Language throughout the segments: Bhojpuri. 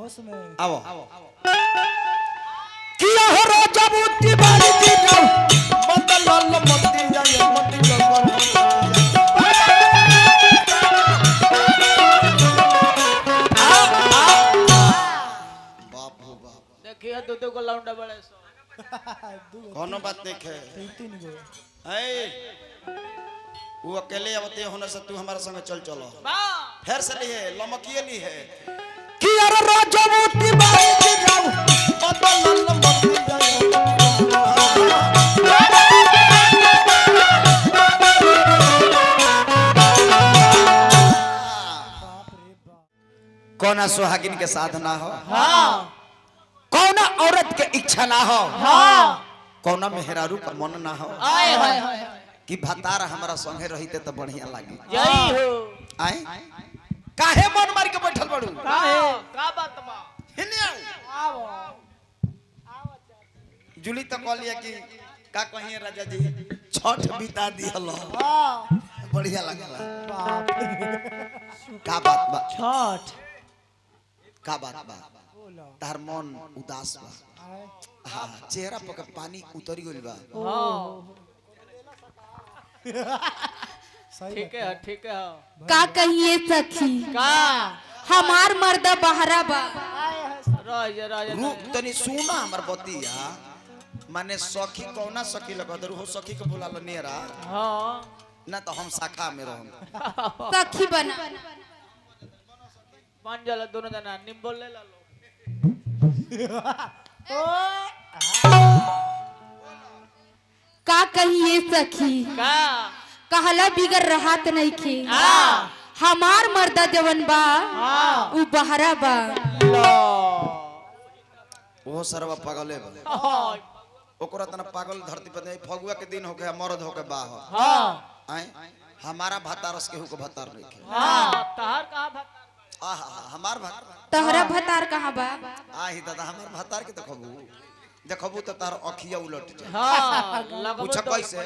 होश में आओ किया हो राजा बूटी बारी की जाओ बदल लाल मती जाए मती लगन बाप हो बाप देखिए दो को लौंडा बड़े सो कोनो बात नहीं है तीन गो ए वो अकेले आवते होने से तू हमारे संग चल चलो वाह फिर से लिए लमकिए ली है कि अरे राजा बूटी बारी की जाओ बदल लाल मती जाए कौना सुहागिन के साथ ना हो हां कौना औरत के इच्छा ना हो हां कौना मेहरारू का मन ना हो आए हाय हाय कि भतार हमारा संगे रहिते तो बढ़िया लागी जय हो आए काहे मन मार के बैठल बड़ू का है का बात बा हिने आओ जुली तो कह लिया कि का कहिए राजा जी छठ बिता दिहल बढ़िया लागला बाप का बात बा छठ का बात बा बोलो तार मन उदास बा आए हां चेहरा पर पानी उतरी गइल बा हां सही ठीक है का कहिए सखी का हमार मर्द बहरा बा राज रुक तनी सुना हमर बतिया माने सखी कौना सखी लगा दरू हो सखी के बुला ल नेरा हां ना तो हम शाखा में रहम सखी बना पान जला दोनों जना निम्बल ले लो का कहिए सखी का कहला बिगर रहत नहीं खे हां हमार मर्द जवन बा हां उ बहरा बा लो वो सरवा पगले बा हां ओकरा तना पागल धरती पर नहीं फगुआ के दिन होके मर्द होके बाहर हां आए हमारा भतारस केहू के भतार नहीं खे हां तहार कहां भात आहा हमार भतार तहरा भतार कहाँ बा आही दादा हमार भतार के देखबू देखबू तो तार अखिया उलट जाए हां लगबो पूछ कैसे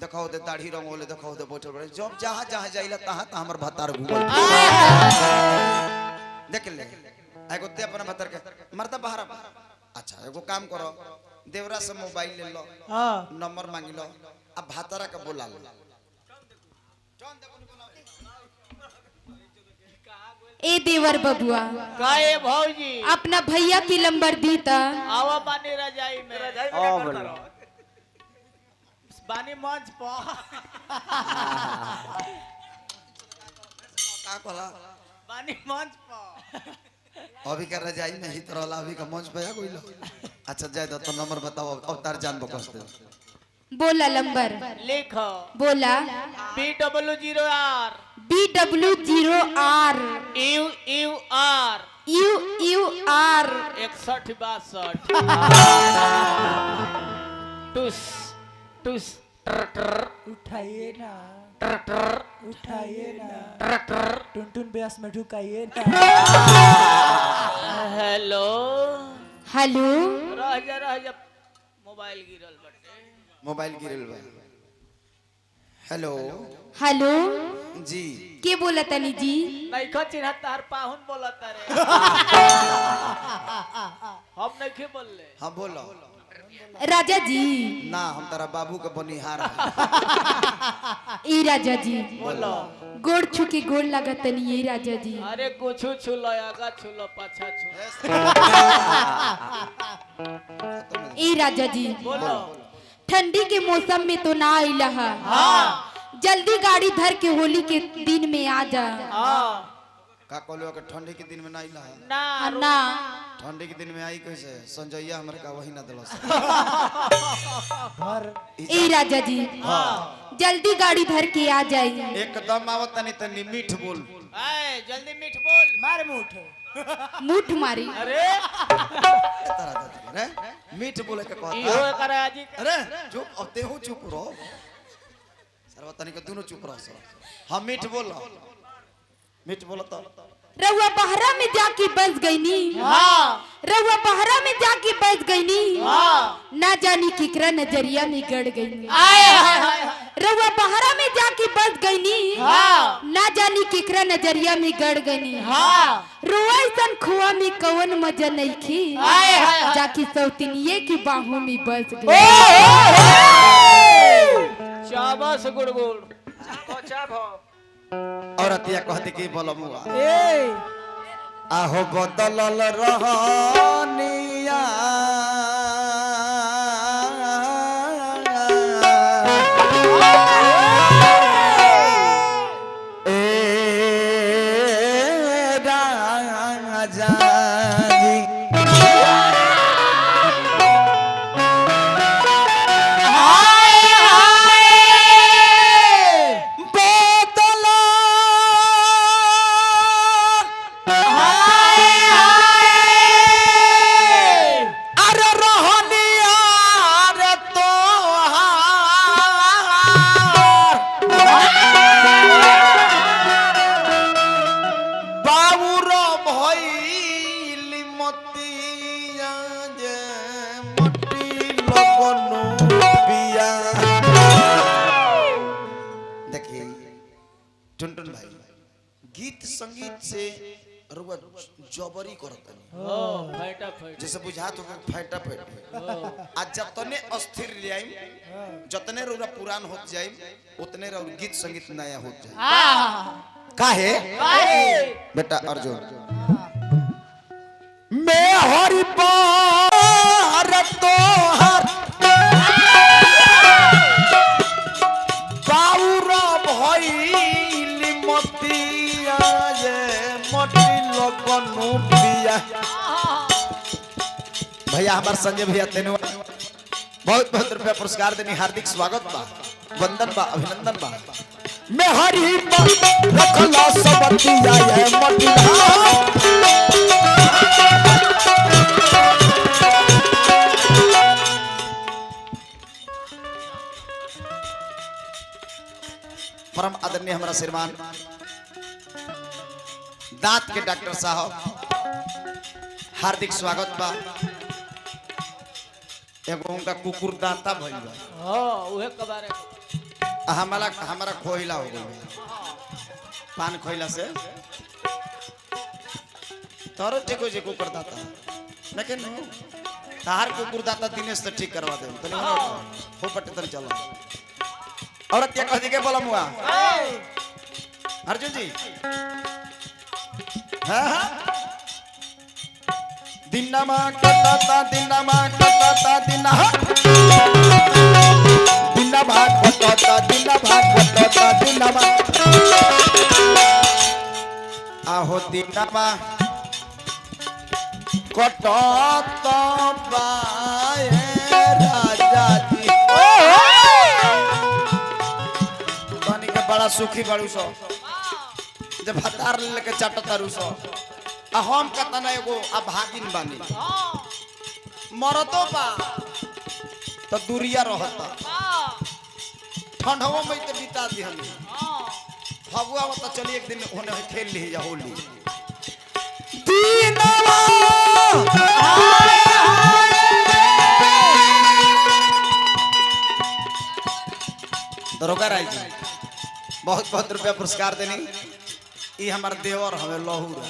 देखो दे दाढ़ी रंग होले देखो दे बैठल बड़े जब जहां जहां जाइला तहां तहां हमर भतार घूमल देख ले एगो ते अपना भतार के मरता बाहर अच्छा एगो काम करो देवरा से मोबाइल ले लो हां नंबर मांग लो अब भतारा के बुला लो ए देवर बबुआ का ए भौजी अपना भैया की नंबर दी ता आवा बानी रजाई में बानी मंच पर का कहला बानी मंच पर अभी का रजाई में ही तरह अभी का मंच पे आ गइलो अच्छा जाय तो नंबर बताओ अवतार जान बकस दे बोला नंबर लिखो बोला BW0R BW0R UUR UUR 6162 टुस टुस उठाइए ना उठाइए ना टुन ब्यास में ढुकाइए ना हेलो हेलो रह जा मोबाइल गिरल बटे मोबाइल गिरल बा हेलो हेलो जी के बोला तनी जी नहीं खो चिन्ह तार पाहुन बोलत रे हम नहीं खे बोलले हां बोलो राजा जी ना हम तारा बाबू के बनिहार ए राजा जी बोलो गोड़ छुके गोड़ लगा तनी ए राजा जी अरे कुछ छुलो आगा छुलो पाछा छुलो ए राजा जी बोलो ठंडी के मौसम में तो ना आइला है हां जल्दी गाड़ी धर के होली के दिन में आ जा हां का कहलो के ठंडी के दिन में ना आइला ना ना ठंडी के दिन में आई कैसे संजयया हमरे का वही ना दलस घर ए राजा जी जल्दी गाड़ी धर के आ जाइए एकदम आवत तनी तनी मीठ बोल ए जल्दी मीठ बोल मार मुठ मुठ मारी अरे तारा दादी रे मीठ बोले के कहता इहो करे आजी अरे चुप अब तेहू चुप रहो सर्वतनी के दोनों चुप रहो हम मीठ बोलो तो रउआ बहरा में जाके बस गईनी। हाँ रउआ बहरा में जाके बस गईनी। हाँ ना जानी किकरा नजरिया में गड़ गईनी। आए हाय हाय रउआ बहरा में जाके बस गईनी। हाँ ना जानी किकरा नजरिया में गड़ गईनी। हाँ रुआ सन खुआ में कवन मजा नहीं खी। आए हाय हाय जाके सौतनिये की बाहों में बस गई। शाबाश गुड़गुड़ औरतिया कहती कि बोलो मुआ ए आहो बदलल रहनिया ए राजा जी टुनटुन भाई गीत संगीत से रुआ जबरी करता जैसे बुझात हो फैटा फैट आज जतने अस्थिर लियाई जतने रुआ पुरान होत जाई उतने रुआ गीत संगीत नया होत जाए काहे बेटा अर्जुन मैं हरि पार तोहर बाउरा भइली मतिया जे मटी लगनु पिया भैया हमार संजय भैया तेनु बहुत बहुत रुपया पुरस्कार देनी हार्दिक स्वागत बा वंदन बा अभिनंदन बा मैं हरि रखला सबतिया ये मटी परम आदरणीय हमारा श्रीमान दांत के डॉक्टर साहब हार्दिक स्वागत बा एगो उनका कुकुर दांता भइल बा हां उहे कबारे हमारा खोइला हो गई पान खोइला से तोरो ठीक हो जे कुकुर दांता लेकिन तार कुकुर दांता दिनेश से ठीक करवा दे तनी हो पट्टे तनी चलो औरत क्या कहती के बोला मुआ अर्जुन जी हाँ दिनमा कटाता दिनमा कटाता दिना दिनमा कटाता दिनमा कटाता दिनमा आहो दिनमा कटाता पाए राजा जी बड़ा सुखी बाड़ू सो जब हतार लेके चाटतारू सो आ हम कतना एगो अभागिन बानी मरतो बा तो दूरिया रहता ठंडवा में तो बिता दी हम फगुआ में तो चली एक दिन होने खेल ली जा होली दीनवा दरोगा राय जी बहुत बहुत रुपया पुरस्कार देनी ये हमार देवर हमें लहूरा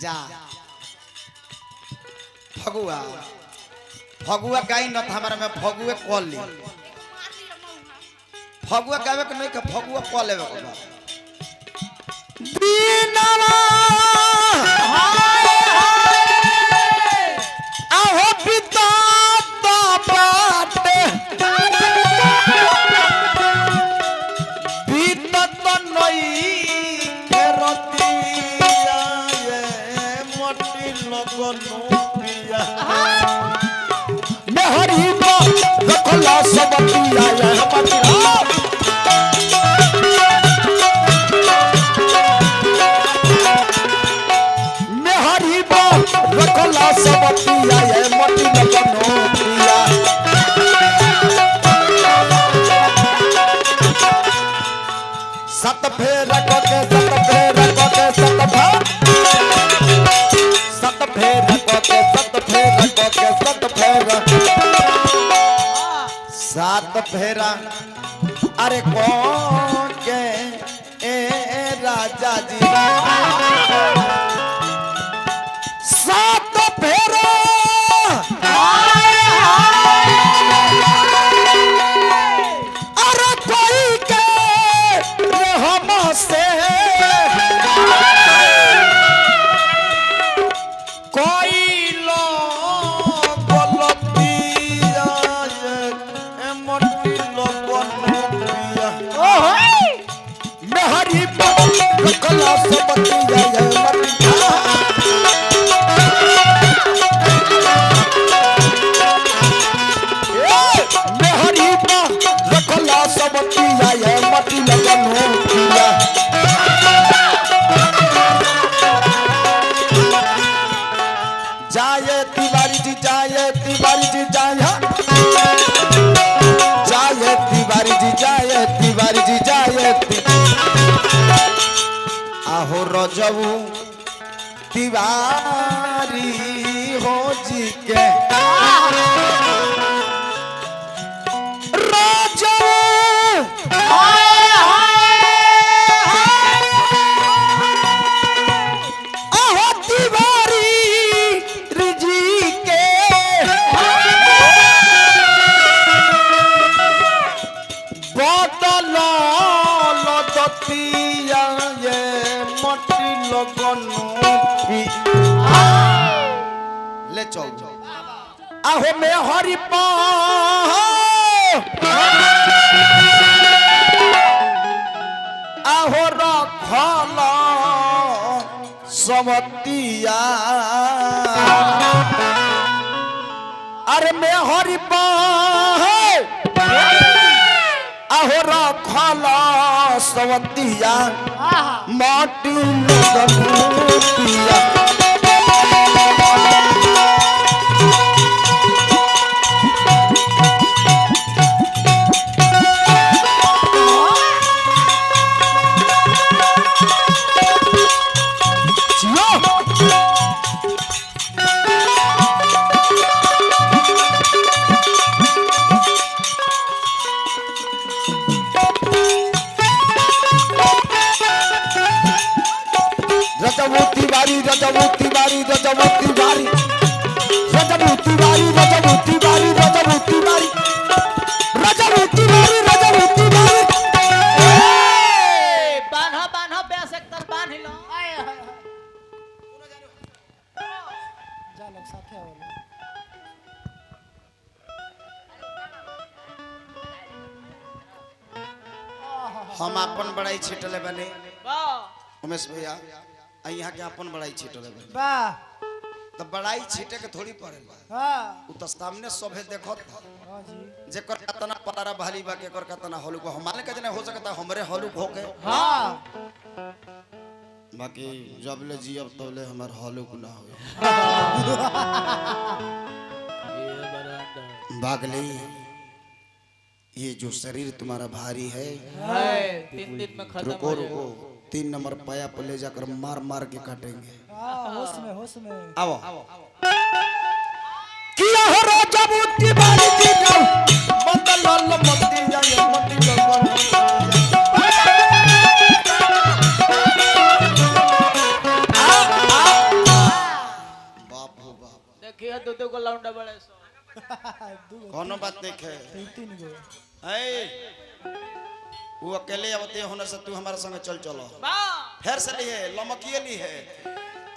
जा फगुआ फगुआ गाई न हमारा में फगुए कॉल ली फगुआ गावे के नहीं का फगुआ कॉल लेवे के दीनवा आहो पिता तो बाटे सत फेर मेहरा अरे कौन के ए राजा जी सात फेरा अरे कोई के हमसे कोई लोग गलतिया मोटी लोग मेहरी कला सबतिया मेहरी कला सबतिया मटी लगन किया जाए तिवारी जी जाए तिवारी जी जाए जाए तिवारी जी जाए तिवारी जी जाए आहो रजऊ तिवारी हो जी के ले चल आहो में हरि पा आहो रखला समतिया अरे में हरि पा आहो रखला समतिया माटी लगनुतिया रजबूती बारी रजबूती बारी रजबूती बारी रजबूती बारी रजबूती बारी रजबूती बारी रजबूती बारी रजबूती बारी बान्हा बान्हा बेस एक तर बान्ह लो जा लोग साथे आवलो हम अपन बड़ाई छिटले बने वाह उमेश भैया यहाँ के अपन बड़ाई छिटले बने वाह तो बड़ाई छिटे के थोड़ी पड़ेला हां उ तो सामने सभे देखत हां जी जेकर कतना पतारा भाली बा केकर कतना हलुक हमारे के जना हो सकता हमरे हलुक होके हां बाकी जब ले जियब तब ले हमर हलुक ना होए ये बरांडा बागली ये जो शरीर तुम्हारा भारी है 3 दिन में खत्म रुको हो रुको 3 नंबर पाया पर ले जाकर मार मार के काटेंगे हां होश में आओ किया हो रजबूती बारी जी जाओ बदल मती जाए मती लगन बाप हो बाप देखिए दो को लौंडा बड़े सो कोनो बात नहीं है तीन गो ऐ वो अकेले आवते होने से तू हमारे संग चल चलो वाह फिर से लिए लमकिए ली है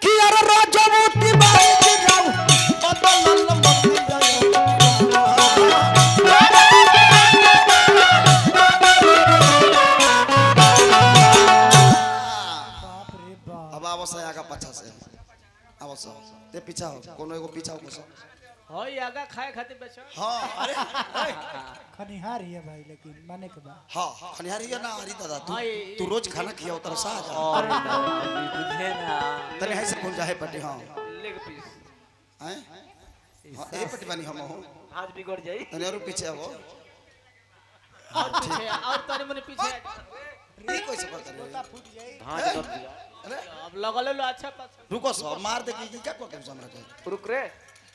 कि यार रजबूती बारी जी जाओ बदल मती जाए बाप रे बाप अब आवस है आगा पछा से आवस ते पीछा हो कोनो एगो पीछा हो सो हो यागा खाए खातिर बेचो हां अरे खनिहार ही है भाई लेकिन माने के बा हां खनिहारी है ना हरी दादा तू हाँ, ये- तू रोज खाना खिया उतर सा जा और बुझे ना तने है से कौन जाए पटे हां लेग पीस हैं हां ए पटे बानी हम हो हाथ बिगड़ जाई तने और पीछे हो और पीछे और तनी मने पीछे ये कैसे पड़ता रे फूट जाई हां कर दिया अरे अब लगल लो अच्छा पास रुको सो मार दे की क्या करते हमरा के रुक रे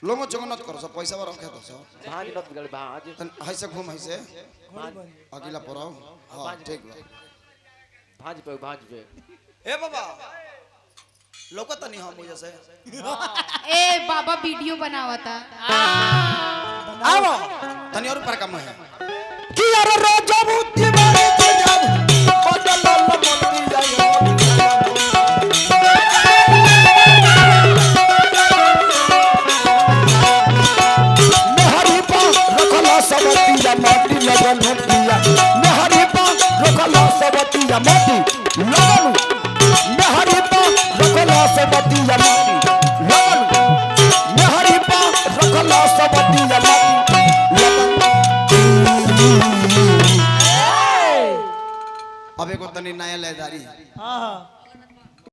लोगो चगनत करो सब पैसा रखे तो सब भाज नत गल भाज तन ऐसे घूम ऐसे घोड़ी बन अगला पराओ हां ठीक बा भाज पे ए बाबा लोको त नहीं हम मुझे से ए बाबा वीडियो बनावता आओ तनी और पर काम है कि यार रोजा बुद्धि मारे तो जब बदल मंदी जायो मेहरी पा रखला सबतिया माटी लगन दिया मेहरी पा रखला सबतिया माटी लगन मेहरी पा रखला सबतिया माटी लगन मेहरी पा रखला सबतिया माटी अब एगो तनी नया लेदारी हाँ हाँ